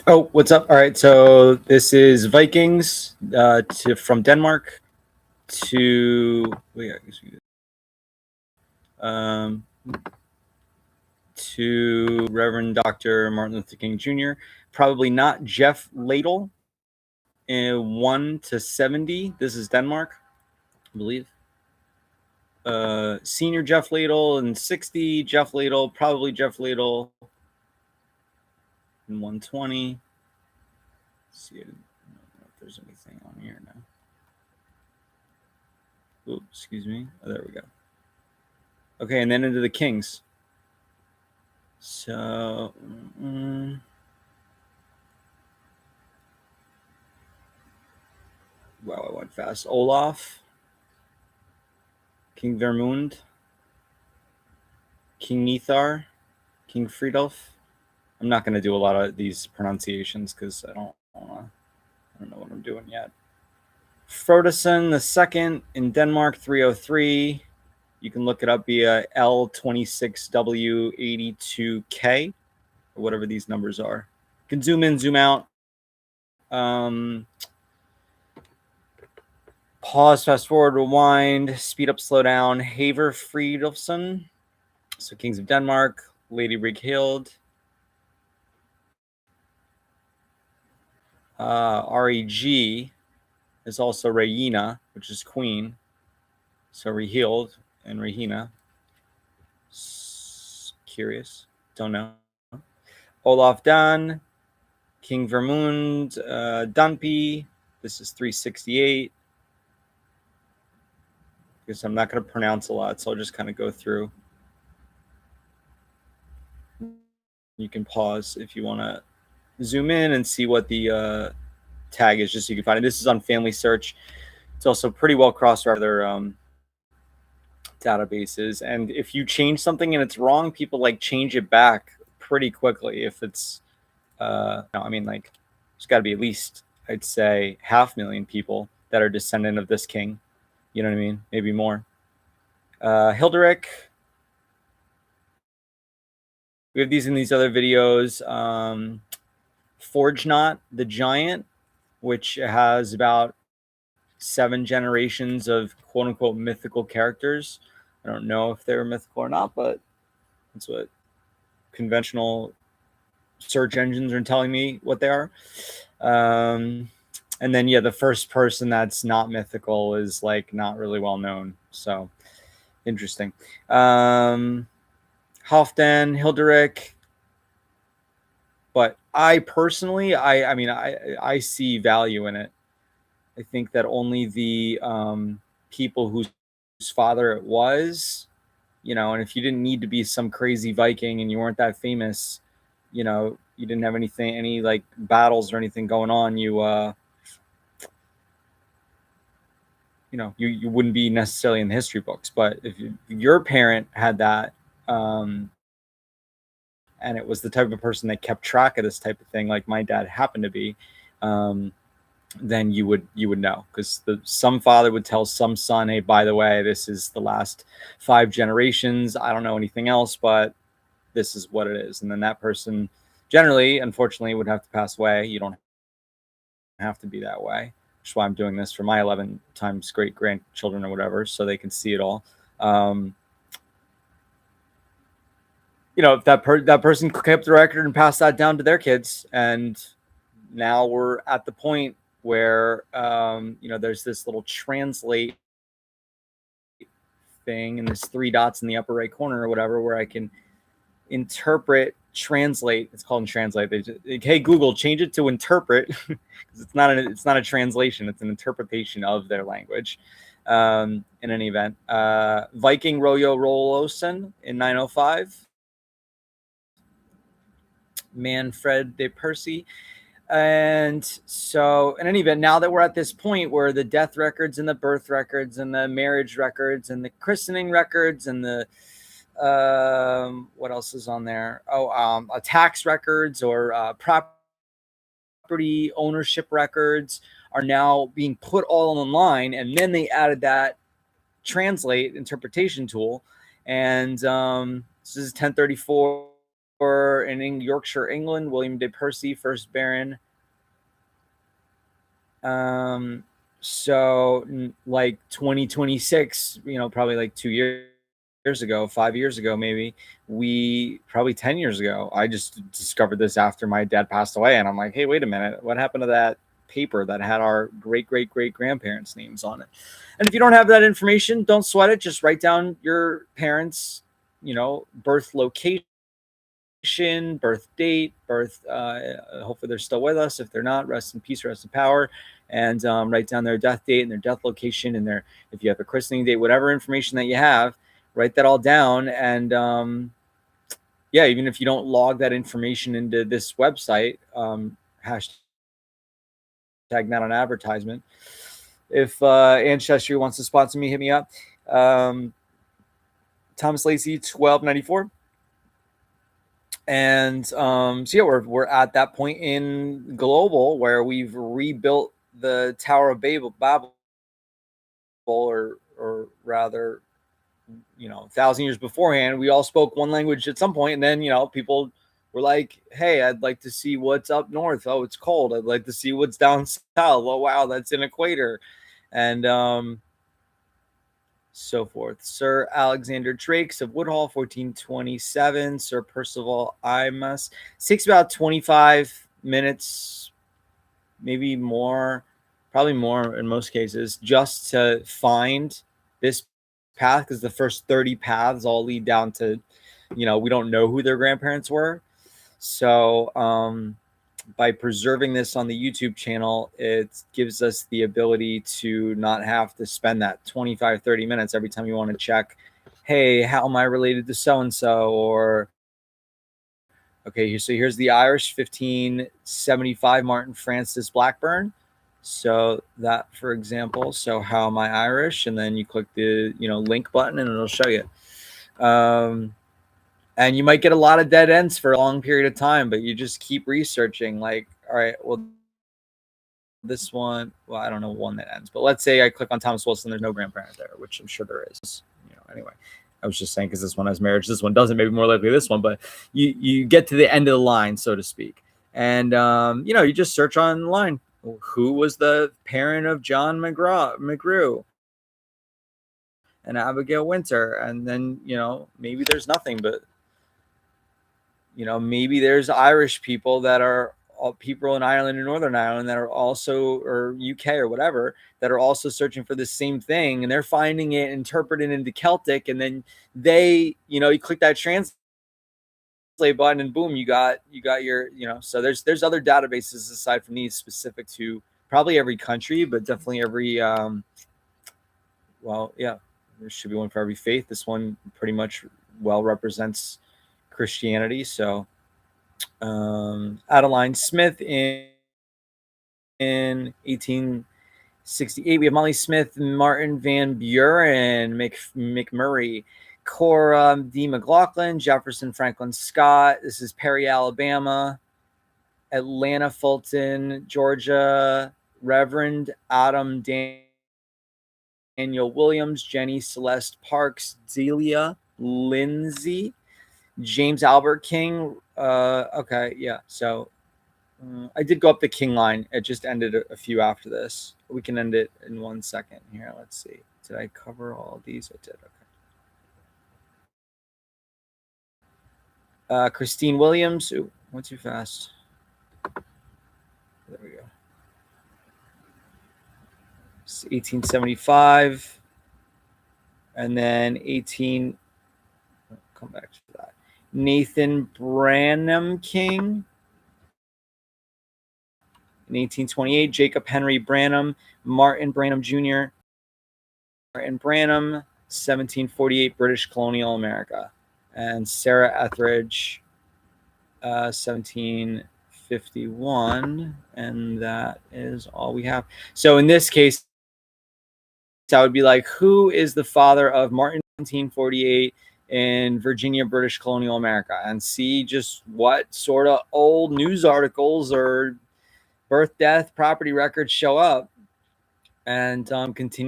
Oh, what's up? All right, so this is Vikings from Denmark to um, to Reverend Dr. Martin Luther King Jr. Probably not Jeff Ladle in 1 to 70. This is Denmark, I believe. Senior Jeff Ladle in 60. Jeff Ladle, probably Jeff Ladle in 120. Let's see, I don't know if there's anything on here now. Oops, excuse me. Oh, there we go. Okay, and then into the Kings. So, wow, I went fast. Olaf, King Vermund, King Nithar, King Friedolf. I'm not going to do a lot of these pronunciations because I don't know what I'm doing yet. Frodason II in Denmark, 303. You can look it up via L26W82K, or whatever these numbers are. You can zoom in, zoom out. Pause, fast forward, rewind, speed up, slow down. Haver Fridolfsson, so Kings of Denmark, Lady Brighild. Reg is also Regina, which is queen. So Rehild and Regina. Curious. Don't know. Olaf Dan, King Vermund, Dunpy. This is 368. Because I'm not going to pronounce a lot, so I'll just kind of go through. You can pause if you want to zoom in and see what the tag is, just so you can find it. This is on Family Search. It's also pretty well crossed with other databases. And if you change something and it's wrong, people like change it back pretty quickly. If it's, I mean, like, there's got to be at least, I'd say, 500,000 people that are descendant of this king. You know what I mean? Maybe more. Hilderic. We have these in these other videos. Forge Knot, the Giant, which has about 7 generations of quote unquote mythical characters. I don't know if they're mythical or not, but that's what conventional search engines are telling me what they are. And then, yeah, the first person that's not mythical is like not really well known. So interesting. Halfdan, Hilderic. But I personally, I mean, I see value in it. I think that only the people whose father it was, and if you didn't need to be some crazy Viking and you weren't that famous, you didn't have any like battles or anything going on, you wouldn't be necessarily in the history books. But if your parent had that, and it was the type of person that kept track of this type of thing, like my dad happened to be, then you would know, because some father would tell some son, hey, by the way, this is the last 5 generations. I don't know anything else, but this is what it is. And then that person generally, unfortunately, would have to pass away. You don't have to be that way, which is why I'm doing this for my 11 times great grandchildren or whatever, so they can see it all. If that person kept the record and passed that down to their kids, and now we're at the point where there's this little translate thing and there's 3 dots in the upper right corner or whatever, where I can translate. It's called translate. Hey Google, change it to interpret, because it's not a translation, it's an interpretation of their language. In any event, Viking Royo Rolosen in 905. Manfred de Percy. And so, in any event, now that we're at this point where the death records and the birth records and the marriage records and the christening records and the what else is on there? Tax records or property ownership records are now being put all online, and then they added that translate interpretation tool, and this is 1034. in Yorkshire, England, William de Percy, first Baron. So like 2026, probably like 2 years ago, 5 years ago, maybe probably 10 years ago, I just discovered this after my dad passed away. And I'm like, hey, wait a minute. What happened to that paper that had our great, great, great grandparents' names on it? And if you don't have that information, don't sweat it. Just write down your parents', birth location, birth date, hopefully they're still with us. If they're not, rest in peace, rest in power. And write down their death date and their death location and if you have a christening date, whatever information that you have, write that all down. And even if you don't log that information into this website, hashtag not an advertisement. If Ancestry wants to sponsor me, hit me up. Thomas Lacey, 1294. And we're at that point in global where we've rebuilt the Tower of Babel, or rather, 1,000 years beforehand. We all spoke one language at some point, and then people were like, "Hey, I'd like to see what's up north. Oh, it's cold. I'd like to see what's down south. Oh, wow, that's an equator," and so forth. Sir Alexander Drakes of Woodhall, 1427. Sir Percival Imus. Takes about 25 minutes, maybe more, probably more in most cases, just to find this path, because the first 30 paths all lead down to, we don't know who their grandparents were. So by preserving this on the YouTube channel, it gives us the ability to not have to spend that 25, 30 minutes every time you want to check, hey, how am I related to so-and-so? Or, okay, so here's the Irish, 1575, Martin Francis Blackburn. So that, for example, so how am I Irish? And then you click the, link button and it'll show you. And you might get a lot of dead ends for a long period of time, but you just keep researching. Like, all right, well, this one, I don't know one that ends, but let's say I click on Thomas Wilson, there's no grandparent there, which I'm sure there is. Anyway, I was just saying because this one has marriage, this one doesn't, maybe more likely this one, but you get to the end of the line, so to speak. And, you just search online. Who was the parent of John McGrew and Abigail Winter? And then, maybe there's nothing, but maybe there's Irish people that are people in Ireland and Northern Ireland that are also, or UK or whatever, that are also searching for the same thing, and they're finding it interpreted into Celtic. And then they, you click that translate button and boom, you got your, so there's other databases aside from these specific to probably every country, but definitely every, there should be one for every faith. This one pretty much well represents Christianity. So Adeline Smith in 1868. We have Molly Smith, Martin Van Buren, McMurray, Cora D. McLaughlin, Jefferson Franklin Scott. This is Perry, Alabama. Atlanta, Fulton, Georgia. Reverend Adam Daniel Williams, Jenny Celeste Parks, Delia Lindsay, James Albert King. Okay, yeah. So I did go up the King line. It just ended a few after this. We can end it in 1 second here. Let's see. Did I cover all of these? I did. Okay. Christine Williams. Ooh, went too fast. There we go. It's 1875. And then come back to that. Nathan Branham King. In 1828, Jacob Henry Branham, Martin Branham Jr., Martin Branham, 1748, British colonial America. And Sarah Etheridge, 1751. And that is all we have. So in this case, I would be like, who is the father of Martin 1748 in Virginia, British colonial America? And see just what sort of old news articles or birth, death, property records show up, and continue